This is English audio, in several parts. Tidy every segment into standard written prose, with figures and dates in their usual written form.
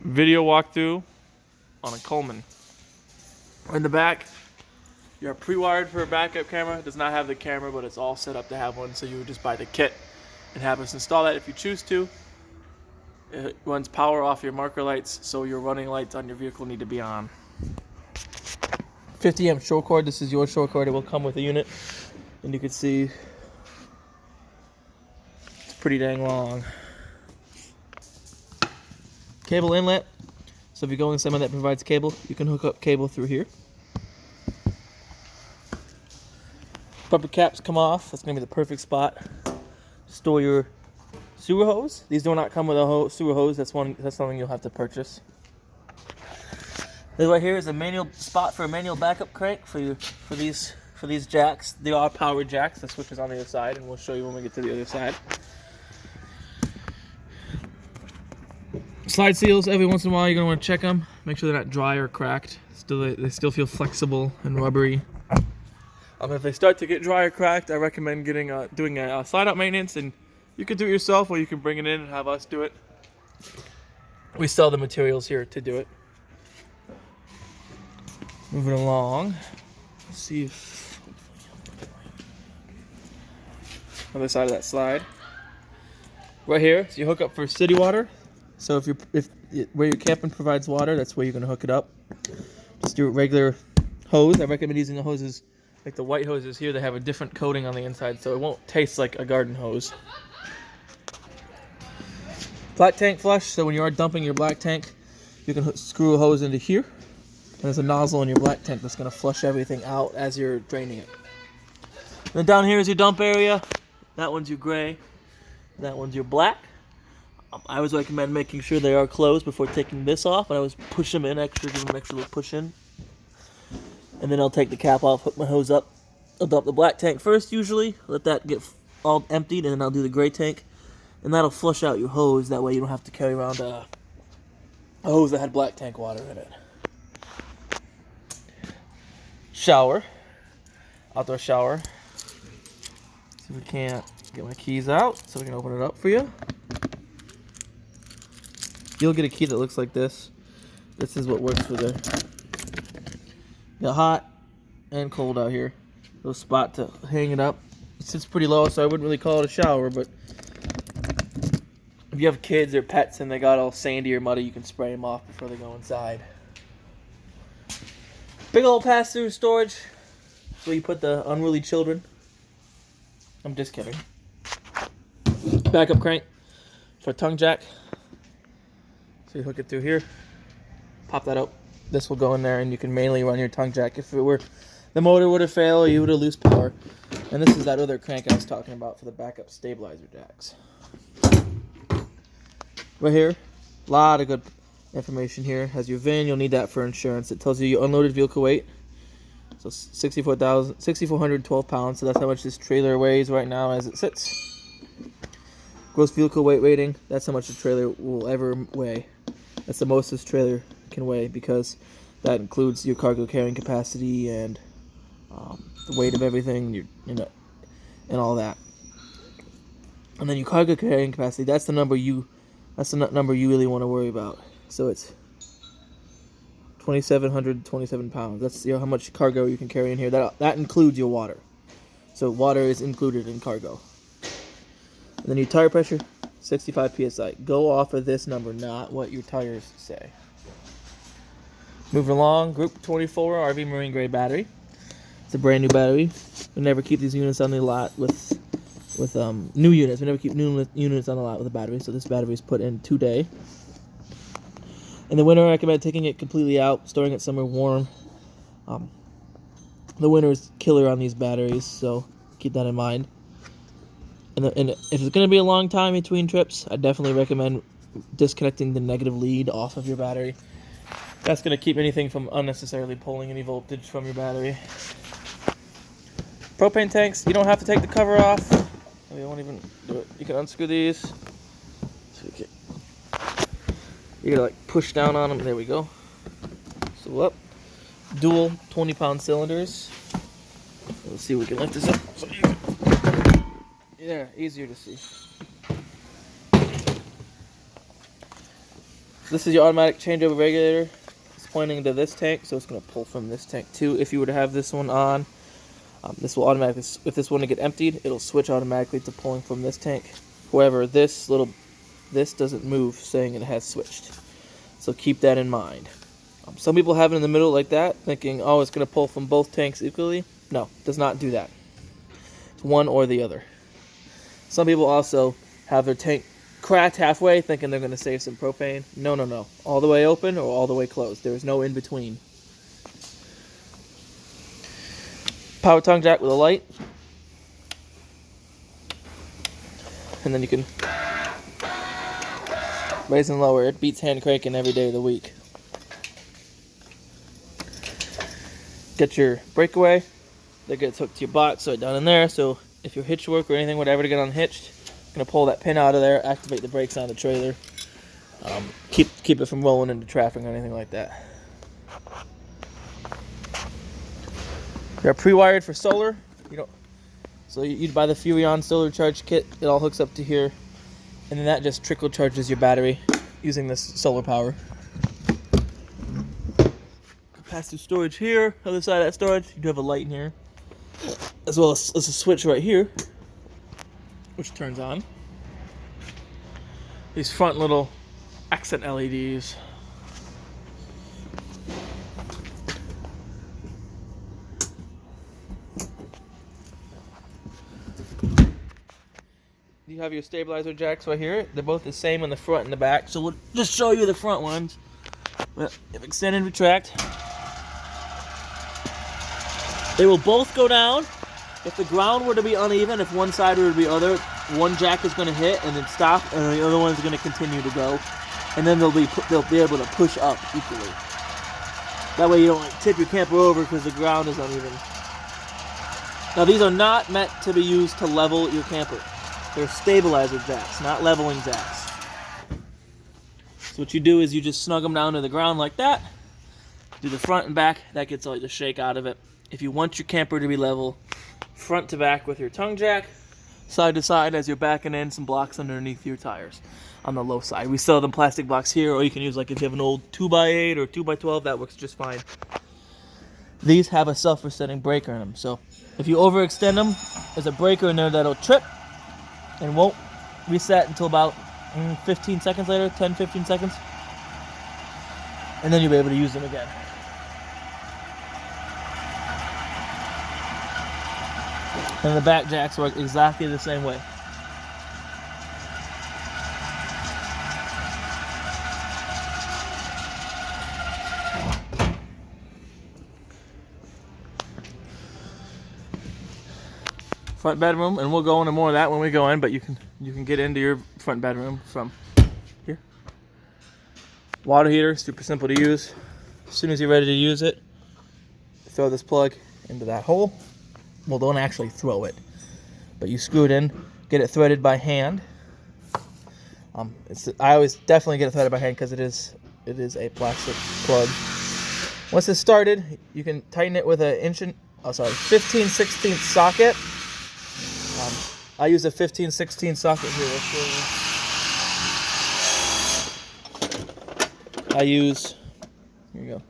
video walkthrough on a Coleman. In the back, you're pre-wired for a backup camera. It does not have the camera, but it's all set up to have one, so you would just buy the kit and have us install that if you choose to. It runs power off your marker lights, so your running lights on your vehicle need to be on. 50 amp short cord. This is your short cord. It will come with a unit, and you can see it's pretty dang long. Cable inlet. So if you're going somewhere that provides cable, you can hook up cable through here. Bumper caps come off. That's going to be the perfect spot to store your sewer hose. These do not come with a sewer hose. That's something you'll have to purchase. This right here is a manual spot for a manual backup crank for these jacks. They are power jacks. The switch is on the other side, and we'll show you when we get to the other side. Slide seals, every once in a while you're going to want to check them. Make sure they're not dry or cracked. They still feel flexible and rubbery. If they start to get dry or cracked, I recommend doing a slide out maintenance, and you can do it yourself or you can bring it in and have us do it. We sell the materials here to do it. Moving along. Let's see if other side of that slide. Right here, so you hook up for city water. So where your camping provides water, that's where you're going to hook it up. Just do a regular hose. I recommend using the hoses like the white hoses here. They have a different coating on the inside, so it won't taste like a garden hose. Black tank flush. So when you are dumping your black tank, you can screw a hose into here, and there's a nozzle in your black tank that's going to flush everything out as you're draining it. And then down here is your dump area. That one's your gray. That one's your black. I always recommend making sure they are closed before taking this off. And I always push them in give them an extra little push in. And then I'll take the cap off, hook my hose up. I'll dump the black tank first usually. Let that get all emptied, and then I'll do the gray tank. And that'll flush out your hose. That way you don't have to carry around a hose that had black tank water in it. Shower. Outdoor shower. See if we can't get my keys out so we can open it up for you. You'll get a key that looks like this. This is what works for the hot and cold out here. Little spot to hang it up. It sits pretty low, so I wouldn't really call it a shower, but if you have kids or pets and they got all sandy or muddy, you can spray them off before they go inside. Big old pass-through storage. That's where you put the unruly children. I'm just kidding. Backup crank for a tongue jack. So you hook it through here, pop that up. This will go in there, and you can mainly run your tongue jack. If the motor would have failed, or you would have lost power. And this is that other crank I was talking about for the backup stabilizer jacks. Right here, a lot of good information here. Has your VIN, you'll need that for insurance. It tells you your unloaded vehicle weight. So 6,412 pounds. So that's how much this trailer weighs right now as it sits. Gross vehicle weight rating. That's how much the trailer will ever weigh. That's the most this trailer can weigh, because that includes your cargo carrying capacity and the weight of everything, and all that. And then your cargo carrying capacity. That's the number you really want to worry about. So it's 2,727 pounds. That's how much cargo you can carry in here. That includes your water. So water is included in cargo. And then your tire pressure, 65 psi. Go off of this number, not what your tires say. Moving along, Group 24 RV Marine Grade battery. It's a brand new battery. We never keep these units on the lot with new units. We never keep new units on the lot with a battery. So this battery is put in today. In the winter, I recommend taking it completely out, storing it somewhere warm. The winter is killer on these batteries, so keep that in mind. And if it's going to be a long time between trips, I definitely recommend disconnecting the negative lead off of your battery. That's going to keep anything from unnecessarily pulling any voltage from your battery. Propane tanks, you don't have to take the cover off. You won't even do it. You can unscrew these. So you gotta like push down on them. There we go. So up. Dual 20-pound cylinders. Let's see if we can lift this up. So easier to see. This is your automatic changeover regulator. It's pointing to this tank, so it's going to pull from this tank too. If you were to have this one on, this will automatically, if this one to get emptied, it'll switch automatically to pulling from this tank. However, this doesn't move, saying it has switched. So keep that in mind. Some people have it in the middle like that, thinking, oh, it's going to pull from both tanks equally. No, it does not do that. It's one or the other. Some people also have their tank cracked halfway, thinking they're going to save some propane. No, no, no. All the way open or all the way closed. There is no in between. Power tongue jack with a light. And then you can raise and lower. It beats hand cranking every day of the week. Get your breakaway. That gets hooked to your box, so down in there. So if your hitch work or anything, whatever, to get unhitched, gonna pull that pin out of there, activate the brakes on the trailer, keep it from rolling into traffic or anything like that. They're pre-wired for solar. So you'd buy the Furrion solar charge kit. It all hooks up to here, and then that just trickle charges your battery using this solar power. Passive storage here. Other side of that storage, you do have a light in here, as well as a switch right here, which turns on. These front little accent LEDs. You have your stabilizer jacks right here. They're both the same on the front and the back, so we'll just show you the front ones. If extend and retract, they will both go down. If the ground were to be uneven, if one side were to be other, one jack is going to hit and then stop, and the other one's going to continue to go, and then they'll be able to push up equally. That way you don't tip your camper over because the ground is uneven. Now these are not meant to be used to level your camper. They're stabilizer jacks, not leveling jacks. So what you do is you just snug them down to the ground like that. Do the front and back. That gets all the shake out of it. If you want your camper to be level, front to back with your tongue jack, side to side as you're backing in some blocks underneath your tires on the low side. We sell them plastic blocks here, or you can use, like, if you have an old 2x8 or 2x12, that works just fine. These have a self-resetting breaker in them, so if you overextend them, there's a breaker in there that'll trip and won't reset until about 15 seconds later, 10-15 seconds, and then you'll be able to use them again. And the back jacks work exactly the same way. Front bedroom, and we'll go into more of that when we go in, but you can get into your front bedroom from here. Water heater, super simple to use. As soon as you're ready to use it, throw this plug into that hole. Well, don't actually throw it, but you screw it in, get it threaded by hand. I always definitely get it threaded by hand because it is a plastic plug. Once it's started, you can tighten it with a 15/16 socket. I use a 15/16 socket here. Here you go.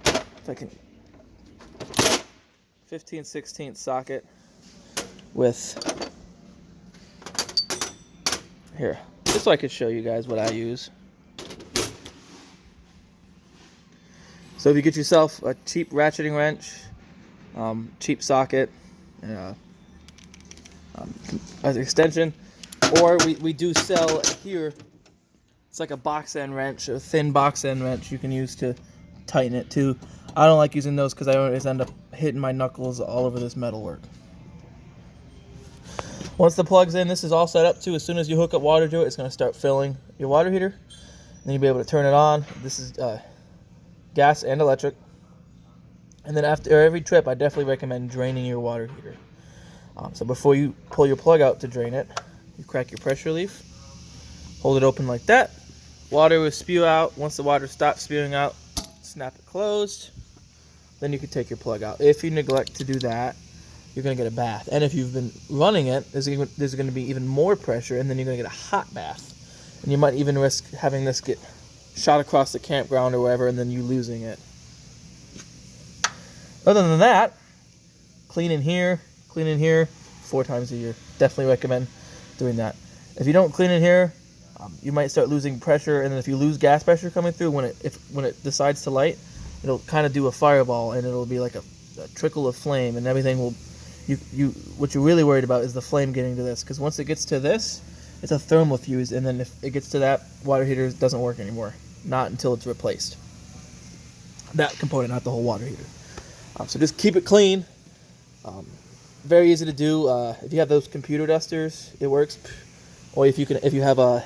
If I can. 15/16 socket with, here, just so I could show you guys what I use. So if you get yourself a cheap ratcheting wrench, cheap socket, and an extension, or we do sell here, it's like a box end wrench, a thin box end wrench you can use to tighten it too. I don't like using those because I always end up hitting my knuckles all over this metalwork. Once the plug's in, this is all set up too. As soon as you hook up water to it, it's going to start filling your water heater. Then you'll be able to turn it on. This is gas and electric. And then after every trip, I definitely recommend draining your water heater. So before you pull your plug out to drain it, you crack your pressure relief, hold it open like that. Water will spew out. Once the water stops spewing out, snap it closed. Then you can take your plug out. If you neglect to do that, you're going to get a bath. And if you've been running it, there's going to be even more pressure, and then you're going to get a hot bath. And you might even risk having this get shot across the campground or wherever, and then you losing it. Other than that, clean in here 4 times a year. Definitely recommend doing that. If you don't clean in here, you might start losing pressure, and then if you lose gas pressure coming through, when it decides to light, it'll kind of do a fireball, and it'll be like a trickle of flame, and everything will. What you're really worried about is the flame getting to this, because once it gets to this, it's a thermal fuse, and then if it gets to that, water heater doesn't work anymore. Not until it's replaced. That component, not the whole water heater. So just keep it clean. Very easy to do. If you have those computer dusters, it works. Or if you have a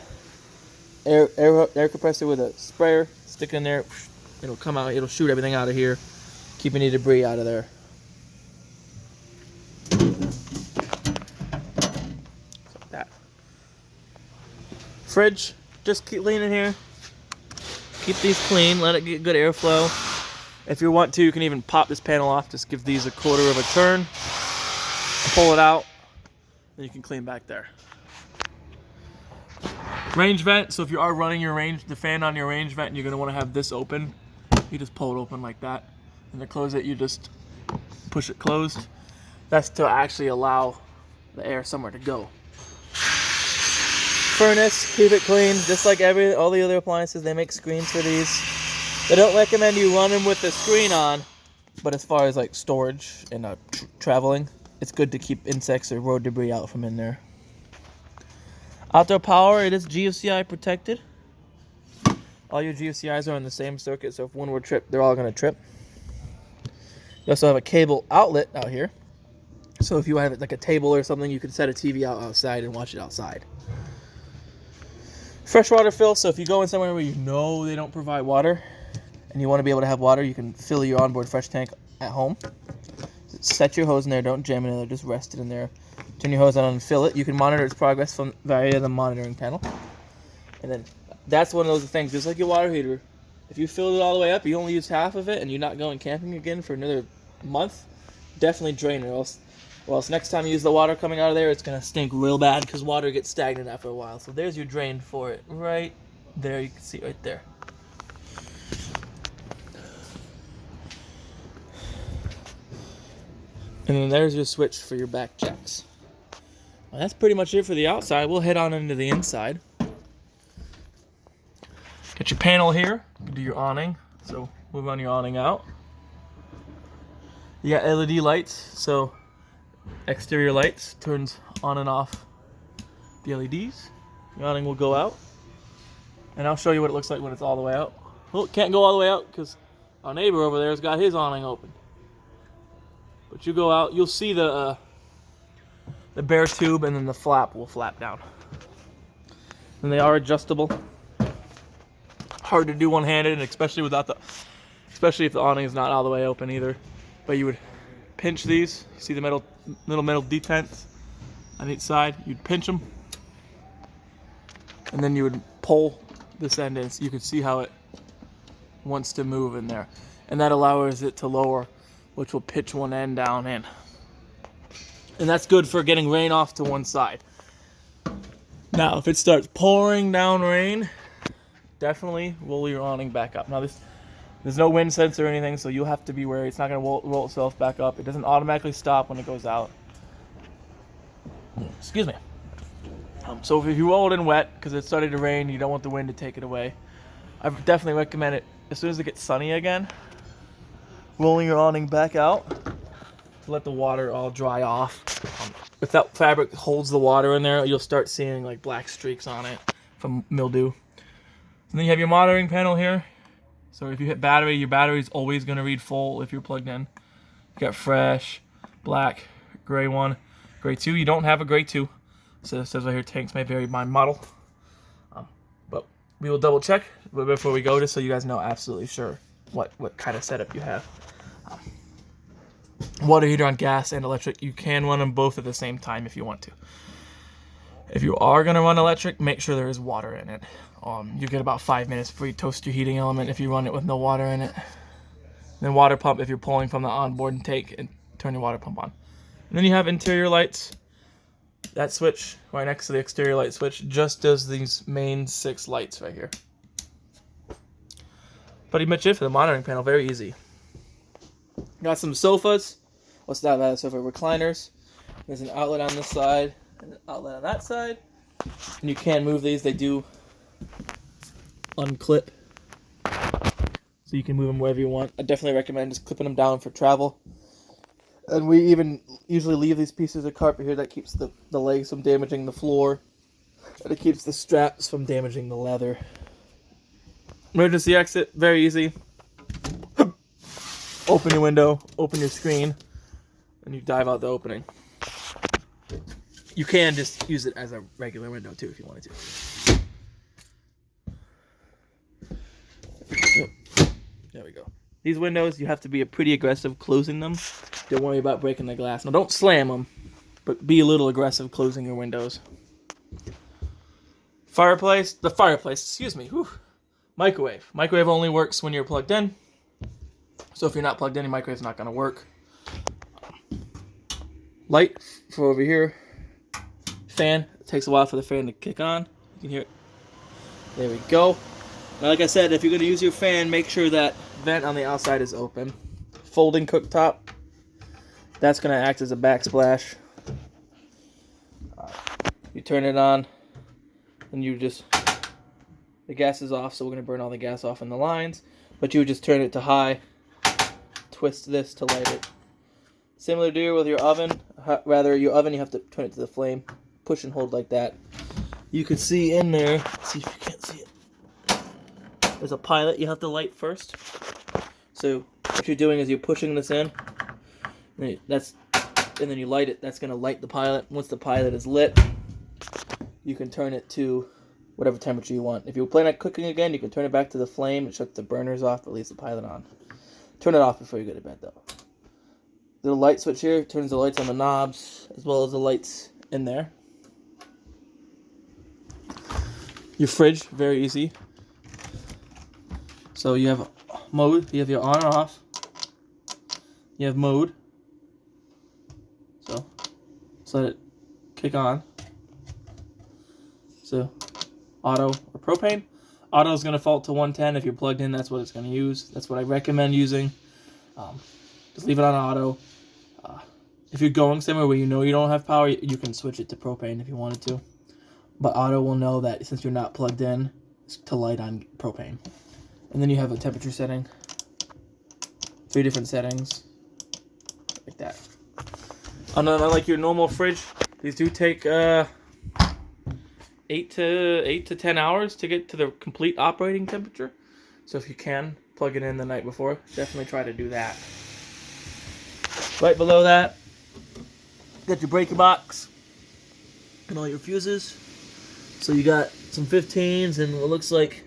air compressor with a sprayer, stick it in there, it'll come out. It'll shoot everything out of here, keep any debris out of there. Like that. Fridge, just keep cleaning here. Keep these clean. Let it get good airflow. If you want to, you can even pop this panel off. Just give these a quarter of a turn. Pull it out. Then you can clean back there. Range vent. So if you are running the fan on your range vent, and you're going to want to have this open, you just pull it open like that. And to close it, you just push it closed. That's to actually allow the air somewhere to go. Furnace, keep it clean. Just like all the other appliances, they make screens for these. They don't recommend you run them with the screen on, but as far as like storage and traveling, it's good to keep insects or road debris out from in there. Outdoor power, it is GFCI protected. All your GFCIs are on the same circuit, so if one were tripped, they're all going to trip. You also have a cable outlet out here. So if you have like a table or something, you can set a TV out outside and watch it outside. Freshwater fill, so if you go in somewhere where you know they don't provide water, and you want to be able to have water, you can fill your onboard fresh tank at home. Set your hose in there, don't jam it in there, just rest it in there. Turn your hose on and fill it. You can monitor its progress via the monitoring panel. And then that's one of those things, just like your water heater. If you filled it all the way up, you only use half of it, and you're not going camping again for another month, definitely drain it, or else next time you use the water coming out of there, it's going to stink real bad because water gets stagnant after a while. So there's your drain for it right there. You can see it right there. And then there's your switch for your back jacks. Well, that's pretty much it for the outside. We'll head on into the inside. Get your panel here. Do your awning. So move on your awning out. You got LED lights. So exterior lights turns on and off the LEDs. Your awning will go out. And I'll show you what it looks like when it's all the way out. Well, it can't go all the way out because our neighbor over there has got his awning open. But you go out, you'll see the bare tube, and then the flap will flap down. And they are adjustable. Hard to do one-handed, and especially if the awning is not all the way open either. But you would pinch these. You see the little metal detents on each side. You'd pinch them, and then you would pull this end in so you can see how it wants to move in there, and that allows it to lower, which will pitch one end down in. And that's good for getting rain off to one side. Now, if it starts pouring down rain, definitely roll your awning back up. Now, there's no wind sensor or anything, so you'll have to be wary. It's not going to roll itself back up. It doesn't automatically stop when it goes out. Excuse me. So if you roll it in wet, because it started to rain, you don't want the wind to take it away, I definitely recommend it as soon as it gets sunny again, rolling your awning back out to let the water all dry off. If that fabric holds the water in there, you'll start seeing like black streaks on it from mildew. And then you have your monitoring panel here. So if you hit battery, your battery is always going to read full if you're plugged in. You got fresh, black, gray 1, gray 2. You don't have a gray 2. So it says right here, tanks may vary by model. But we will double check before we go, just so you guys know absolutely sure what kind of setup you have. Water heater on gas and electric, you can run them both at the same time if you want to. If you are going to run electric, make sure there is water in it. You get about 5 minutes before you toast your heating element if you run it with no water in it. Then water pump if you're pulling from the onboard intake, and turn your water pump on. And then you have interior lights. That switch right next to the exterior light switch just does these main 6 lights right here. pretty much it for the monitoring panel. Very easy. Got some sofas. What's that? That sofa recliners. There's an outlet on this side and an outlet on that side. And you can move these. They do unclip, so you can move them wherever you want. I definitely recommend just clipping them down for travel. And we even usually leave these pieces of carpet here that keeps the legs from damaging the floor. And it keeps the straps from damaging the leather. Emergency exit, very easy. Open your window, open your screen, and you dive out the opening. You can just use it as a regular window too if you wanted to. There we go. These windows, you have to be pretty aggressive closing them. Don't worry about breaking the glass. Now, don't slam them, but be a little aggressive closing your windows. Fireplace, excuse me. Whew. Microwave. Microwave only works when you're plugged in. So if you're not plugged in, your microwave's not going to work. Light for over here. Fan. It takes a while for the fan to kick on. You can hear it. There we go. Now, like I said, if you're going to use your fan, make sure that vent on the outside is open. Folding cooktop. That's going to act as a backsplash. You turn it on, and you just... The gas is off, so we're going to burn all the gas off in the lines. But you would just turn it to high, twist this to light it. Similar to with your oven. Rather, your oven, you have to turn it to the flame. Push and hold like that. You can see in there, see if you can't see it. There's a pilot you have to light first. So what you're doing is you're pushing this in. And then you light it. That's going to light the pilot. Once the pilot is lit, you can turn it to whatever temperature you want. If you plan on cooking again, you can turn it back to the flame. It shuts the burners off, but leaves the pilot on. Turn it off before you go to bed, though. The light switch here turns the lights on the knobs, as well as the lights in there. Your fridge, very easy. So you have mode, you have your on or off. You have mode. So let it kick on. So auto or propane. Auto is going to fault to 110. If you're plugged in, that's what it's going to use. That's what I recommend using. Just leave it on auto. If you're going somewhere where you know you don't have power, you can switch it to propane if you wanted to. But auto will know that since you're not plugged in, it's to light on propane. And then you have a temperature setting. 3 different settings. Like that. Unlike your normal fridge, these do take 8 to 10 hours to get to the complete operating temperature. So if you can, plug it in the night before. Definitely try to do that. Right below that, got your breaker box and all your fuses. So you got some 15s and what looks like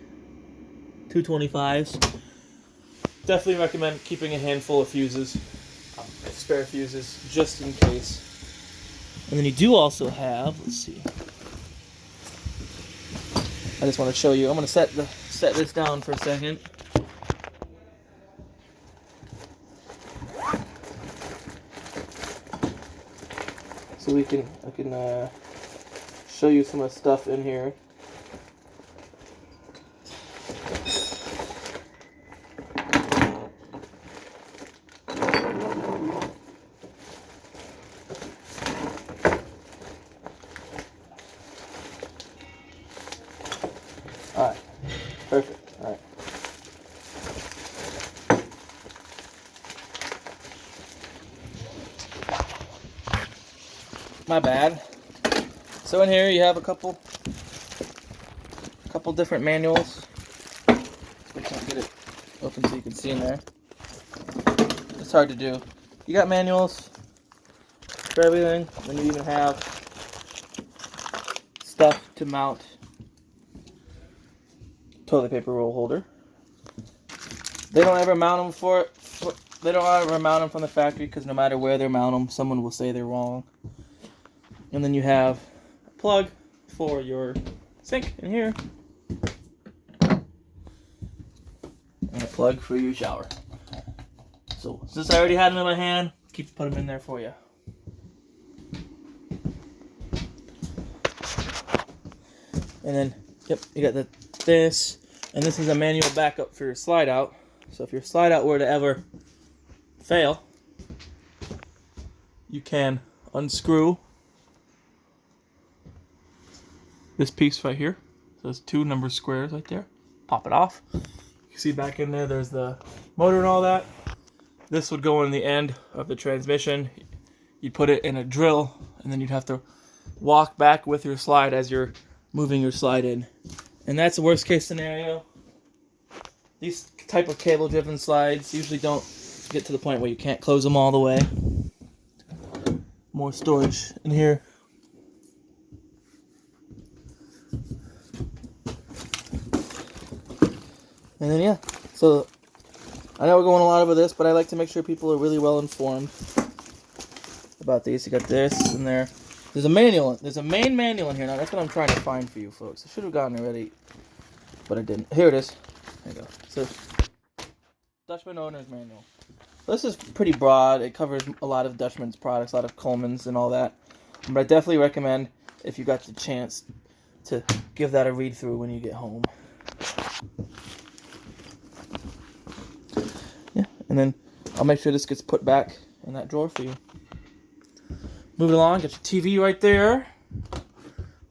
225s. Definitely recommend keeping a handful of fuses, spare fuses, just in case. And then you do also have, let's see. I just want to show you. I'm going to set this down for a second. So I can show you some of the stuff in here. Alright, perfect. Alright. My bad. So in here you have a couple different manuals. I can't get it open so you can see in there. It's hard to do. You got manuals for everything, and you even have stuff to mount toilet paper roll holder. They don't ever mount them they don't ever mount them from the factory because no matter where they mount them, someone will say they're wrong. And then you have a plug for your sink in here. And a plug for your shower. So since I already had them in my hand, put them in there for you. And then, yep, you got this. And this is a manual backup for your slide out. So if your slide out were to ever fail, you can unscrew this piece right here. So there's 2 number squares right there. Pop it off. You see back in there, there's the motor and all that. This would go in the end of the transmission. You'd put it in a drill, and then you'd have to walk back with your slide as you're moving your slide in. And that's the worst case scenario. These type of cable driven slides usually don't get to the point where you can't close them all the way. More storage in here. And then, yeah, so I know we're going a lot over this, but I like to make sure people are really well informed about these. You got this in there. There's a manual. There's a main manual in here. Now, that's what I'm trying to find for you folks. I should have gotten it already, but I didn't. Here it is. There you go. So, Dutchman Owner's Manual. This is pretty broad. It covers a lot of Dutchman's products, a lot of Coleman's and all that. But I definitely recommend, if you got the chance, to give that a read through when you get home. Yeah, and then I'll make sure this gets put back in that drawer for you. Moving along, got your TV right there. The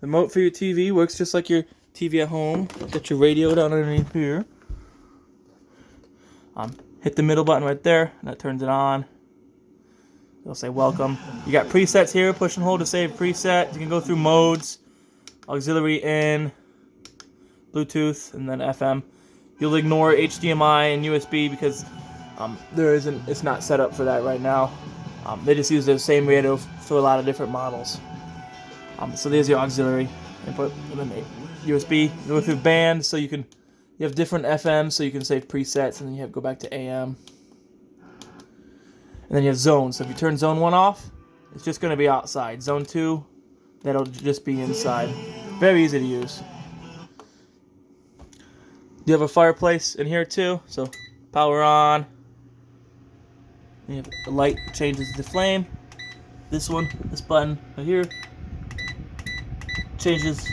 remote for your TV works just like your TV at home. Got your radio down underneath here. Hit the middle button right there, and that turns it on. It'll say welcome. You got presets here, push and hold to save presets. You can go through modes, auxiliary in, Bluetooth, and then FM. You'll ignore HDMI and USB because it's not set up for that right now. They just use the same radio for a lot of different models. So there's your auxiliary input, and then USB. You go through bands, so you have different FM, so you can save presets, and then you have to go back to AM. And then you have zones. So if you turn zone 1 off, it's just going to be outside. Zone 2, that'll just be inside. Very easy to use. You have a fireplace in here too, so power on. And you have the light changes the flame. This button right here, changes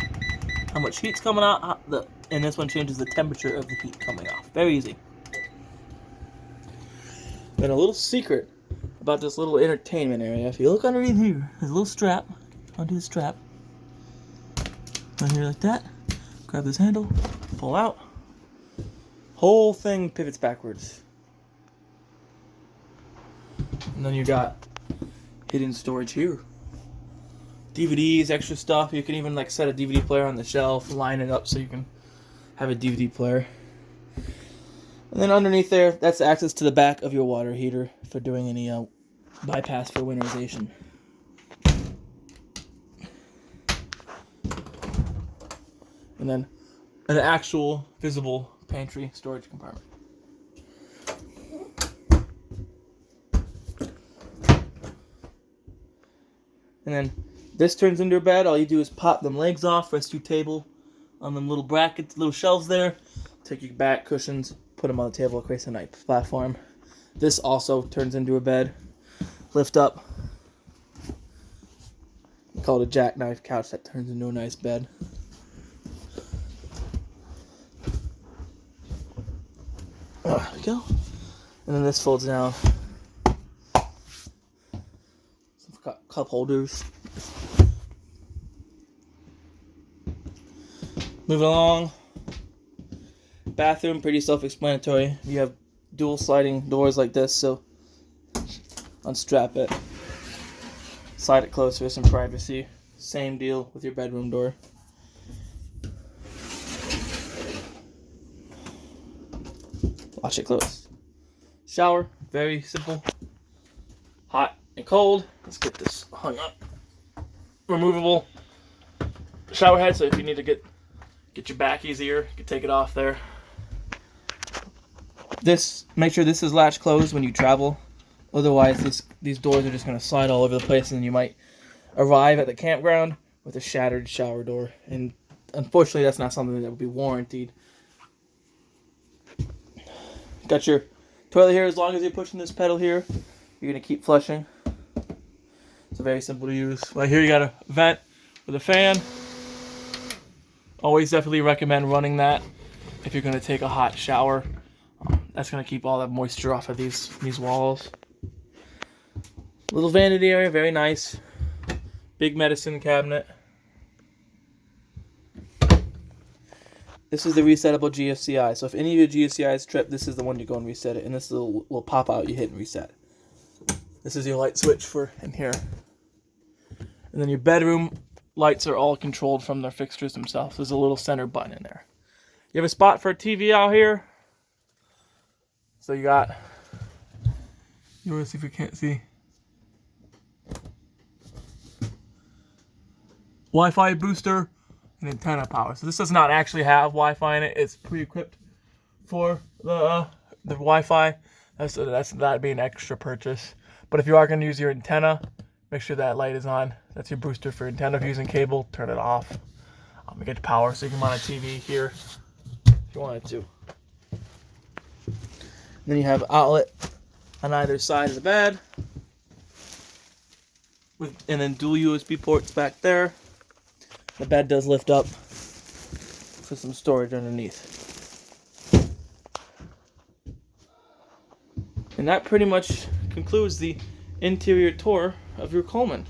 how much heat's coming out. And this one changes the temperature of the heat coming off. Very easy. And a little secret about this little entertainment area. If you look underneath here, there's a little strap. Undo the strap. Right here like that. Grab this handle. Pull out. Whole thing pivots backwards. And then you got hidden storage here. DVDs, extra stuff. You can even set a DVD player on the shelf, line it up so you can have a DVD player. And then underneath there, that's access to the back of your water heater for doing any bypass for winterization. And then an actual visible pantry storage compartment. And then this turns into a bed. All you do is pop them legs off, rest your table on them little brackets, little shelves there. Take your back cushions, put them on the table, it creates a nice platform. This also turns into a bed. Lift up. We call it a jackknife couch that turns into a nice bed. There we go. And then this folds down. Some cup holders. Moving along. Bathroom, pretty self-explanatory. You have dual sliding doors like this, so unstrap it. Slide it closed for some privacy. Same deal with your bedroom door. Watch it close. Shower, very simple. Hot and cold. Let's get this hung up. Removable shower head, so if you need to get your back easier, you can take it off there. Make sure this is latch closed when you travel. Otherwise, these doors are just going to slide all over the place, and you might arrive at the campground with a shattered shower door. And unfortunately, that's not something that would be warranted. Got your toilet here. As long as you're pushing this pedal here, you're going to keep flushing. It's very simple to use. Right here, you got a vent with a fan. Always definitely recommend running that if you're going to take a hot shower. That's going to keep all that moisture off of these walls. Little vanity area, very nice. Big medicine cabinet. This is the Resettable Gfci. So if any of your GFCIs trip, this is the one you go and reset it. And this little pop out you hit and reset. This is your light switch for in here. And then your bedroom lights are all controlled from their fixtures themselves. There's a little center button in there. You have a spot for a TV out here. So you got, you want to see if you can't see. Wi-Fi booster and antenna power. So this does not actually have Wi-Fi in it. It's pre-equipped for the Wi-Fi. That'd be an extra purchase. But if you are going to use your antenna, make sure that light is on. That's your booster for antenna. If you're using cable, turn it off. Get power so you can mount a TV here if you wanted to. Then you have outlet on either side of the bed. And then dual USB ports back there. The bed does lift up for some storage underneath. And that pretty much concludes the interior tour of your Coleman.